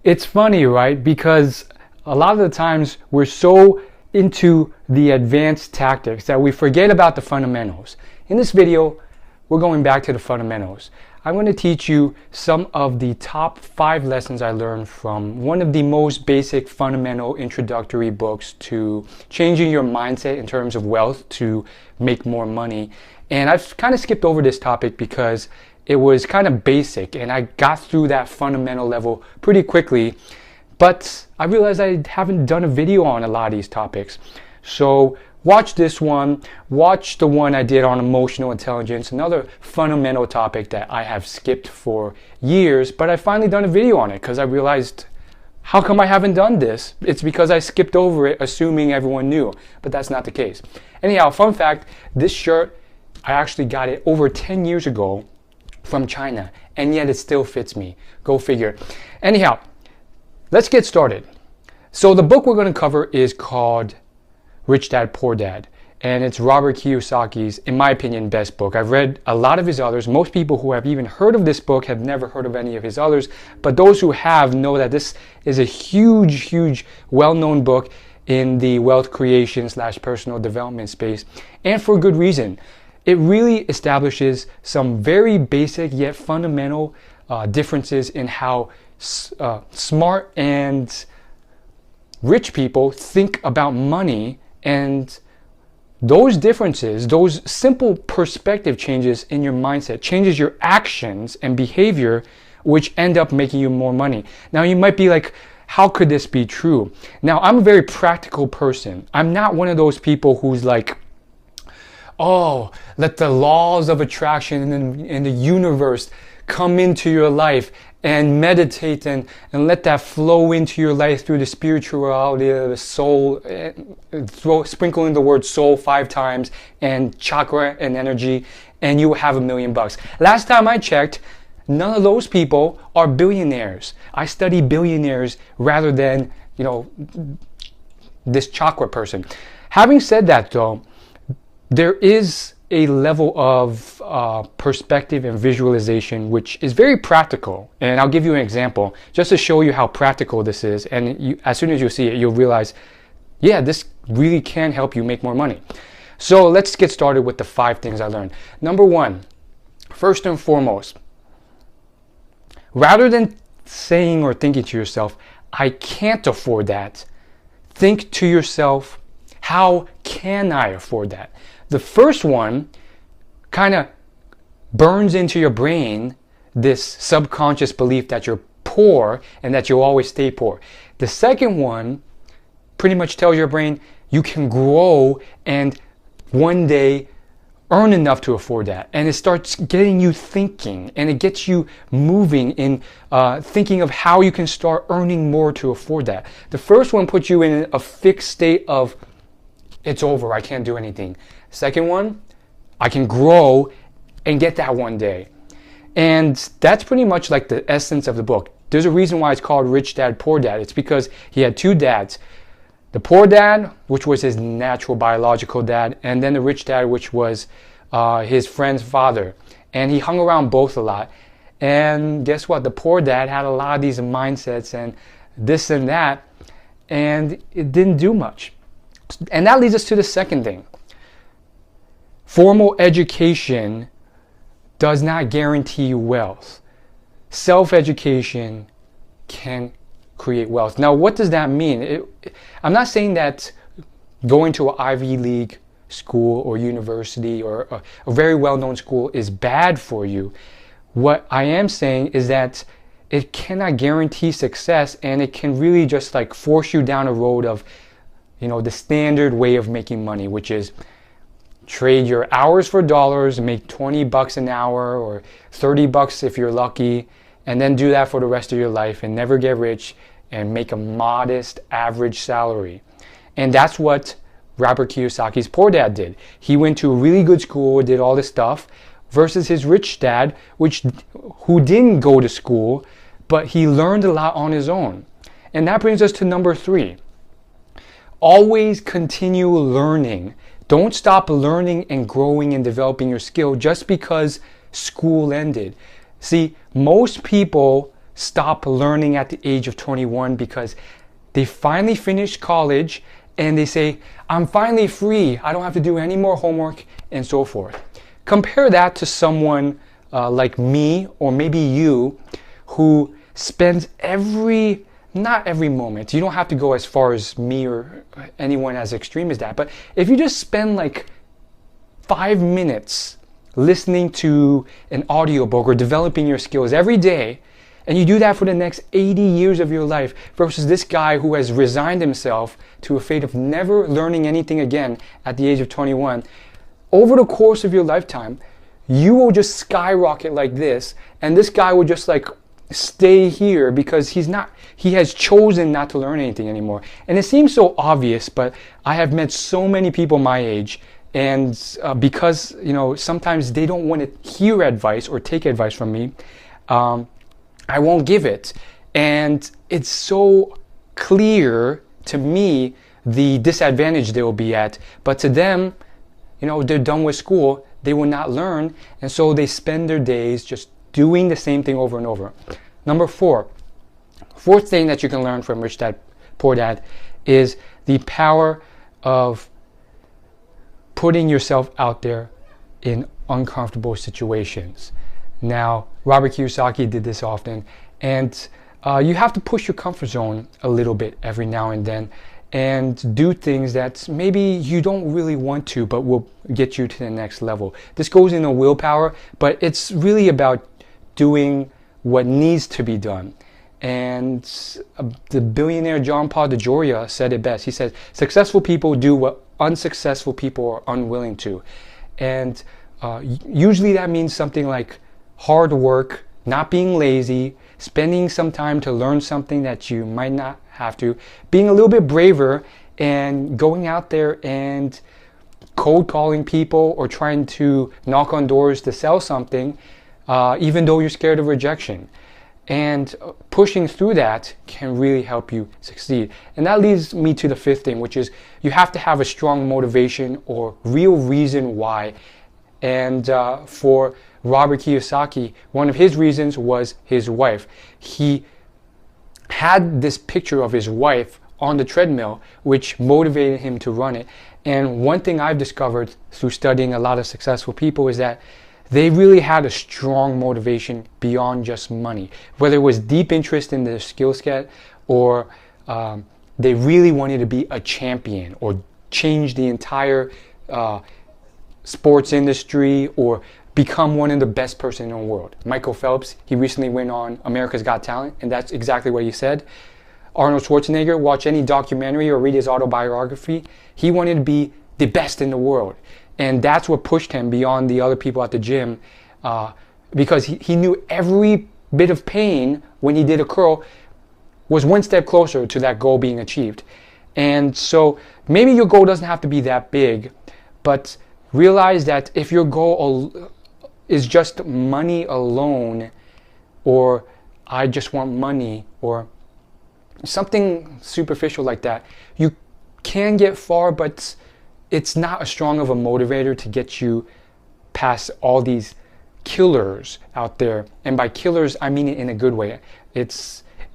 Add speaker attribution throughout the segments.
Speaker 1: It's funny, right? Because a lot of the times we're so into the advanced tactics that we forget about the fundamentals. In this video, we're going back to the fundamentals. I'm going to teach you some of the top 5 lessons I learned from one of the most basic fundamental introductory books to changing your mindset in terms of wealth to make more money. And I've kind of skipped over this topic because it was kind of basic and I got through that fundamental level pretty quickly, but I realized I haven't done a video on a lot of these topics. So watch this one, watch the one I did on emotional intelligence, another fundamental topic that I have skipped for years, but I finally done a video on it because I realized, how come I haven't done this? It's because I skipped over it assuming everyone knew, but that's not the case. Anyhow, fun fact, this shirt, I actually got it over 10 years ago from China, and yet it still fits me. Go figure. Anyhow, let's get started. So the book we're going to cover is called Rich Dad, Poor Dad, and it's Robert Kiyosaki's, in my opinion, best book. I've read a lot of his others. Most people who have even heard of this book have never heard of any of his others, but those who have know that this is a huge, well-known book in the wealth creation / personal development space, and for good reason. It really establishes some very basic yet fundamental differences in how smart and rich people think about money, and those differences, those simple perspective changes in your mindset, changes your actions and behavior, which end up making you more money. Now you might be like, how could this be true? Now I'm a very practical person. I'm not one of those people who's like, oh, let the laws of attraction in the universe come into your life and meditate and let that flow into your life through the spirituality of the soul. Sprinkle in the word soul 5 times and chakra and energy, and you have $1 million. Last time I checked, none of those people are billionaires. I study billionaires rather than, this chakra person. Having said that though, there is a level of perspective and visualization which is very practical, and I'll give you an example just to show you how practical this is, and as soon as you see it you'll realize, yeah, this really can help you make more money. So let's get started with the 5 things I learned. Number 1, first and foremost, rather than saying or thinking to yourself, I can't afford that, think to yourself, how can I afford that? The first one kind of burns into your brain this subconscious belief that you're poor and that you'll always stay poor. The second one pretty much tells your brain you can grow and one day earn enough to afford that. And it starts getting you thinking, and it gets you moving in thinking of how you can start earning more to afford that. The first one puts you in a fixed state of, it's over, I can't do anything. Second one, I can grow and get that one day. And that's pretty much like the essence of the book. There's a reason why it's called Rich Dad, Poor Dad. It's because he had 2 dads. The poor dad, which was his natural biological dad, and then the rich dad, which was his friend's father. And he hung around both a lot. And guess what? The poor dad had a lot of these mindsets and this and that, and it didn't do much. And that leads us to the second thing. Formal education does not guarantee you wealth. Self-education can create wealth. Now, what does that mean? I'm not saying that going to an Ivy League school or university or a very well-known school is bad for you. What I am saying is that it cannot guarantee success, and it can really just like force you down a road of, the standard way of making money, which is trade your hours for dollars and make $20 an hour or $30 if you're lucky, and then do that for the rest of your life and never get rich and make a modest average salary. And that's what Robert Kiyosaki's poor dad did. He went to a really good school, did all this stuff, versus his rich dad, who didn't go to school, but he learned a lot on his own. And that brings us to number 3. Always continue learning. Don't stop learning and growing and developing your skill just because school ended. See, most people stop learning at the age of 21 because they finally finished college and they say, I'm finally free. I don't have to do any more homework and so forth. Compare that to someone like me or maybe you who spends not every moment. You don't have to go as far as me or anyone as extreme as that. But if you just spend like 5 minutes listening to an audiobook or developing your skills every day, and you do that for the next 80 years of your life versus this guy who has resigned himself to a fate of never learning anything again at the age of 21, over the course of your lifetime, you will just skyrocket like this, and this guy will just like stay here because he has chosen not to learn anything anymore. And it seems so obvious, but I have met so many people my age, and because sometimes they don't want to hear advice or take advice from me, I won't give it. And it's so clear to me the disadvantage they will be at, but to them, they're done with school, they will not learn, and so they spend their days just doing the same thing over and over. Number fourth thing that you can learn from Rich Dad, Poor Dad is the power of putting yourself out there in uncomfortable situations. Now, Robert Kiyosaki did this often, and you have to push your comfort zone a little bit every now and then and do things that maybe you don't really want to, but will get you to the next level. This goes into willpower, but it's really about doing what needs to be done. And the billionaire John Paul DeJoria said it best. He said, successful people do what unsuccessful people are unwilling to. And usually that means something like hard work, not being lazy, spending some time to learn something that you might not have to, being a little bit braver, and going out there and cold calling people or trying to knock on doors to sell something, even though you're scared of rejection. And pushing through that can really help you succeed. And that leads me to the fifth thing, which is you have to have a strong motivation or real reason why. And for Robert Kiyosaki, one of his reasons was his wife. He had this picture of his wife on the treadmill, which motivated him to run it. And one thing I've discovered through studying a lot of successful people is that they really had a strong motivation beyond just money. Whether it was deep interest in their skill set, or they really wanted to be a champion or change the entire sports industry or become one of the best person in the world. Michael Phelps, he recently went on America's Got Talent, and that's exactly what he said. Arnold Schwarzenegger, watch any documentary or read his autobiography, he wanted to be the best in the world. And that's what pushed him beyond the other people at the gym, because he knew every bit of pain when he did a curl was one step closer to that goal being achieved. And so maybe your goal doesn't have to be that big, but realize that if your goal is just money alone, or I just want money, or something superficial like that, you can get far, but it's not as strong of a motivator to get you past all these killers out there. And by killers, I mean it in a good way.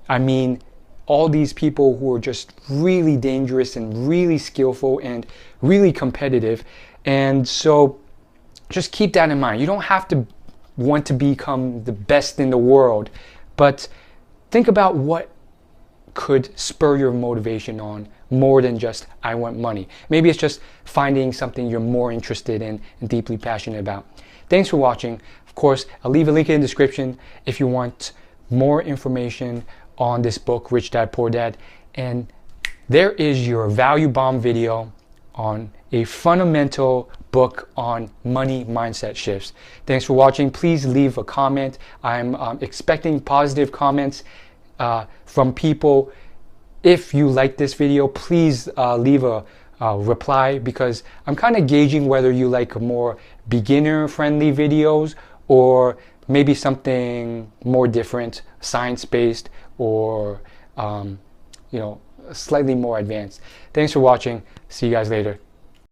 Speaker 1: I mean all these people who are just really dangerous and really skillful and really competitive. And so just keep that in mind. You don't have to want to become the best in the world, but think about what could spur your motivation on more than just I want money. Maybe it's just finding something you're more interested in and deeply passionate about. Thanks for watching. Of course, I'll leave a link in the description if you want more information on this book, Rich Dad, Poor Dad. And there is your value bomb video on a fundamental book on money mindset shifts. Thanks for watching. Please leave a comment. I'm expecting positive comments from people. If you like this video, please leave a reply, because I'm kind of gauging whether you like more beginner-friendly videos or maybe something more different, science-based, or slightly more advanced. Thanks for watching. See you guys later.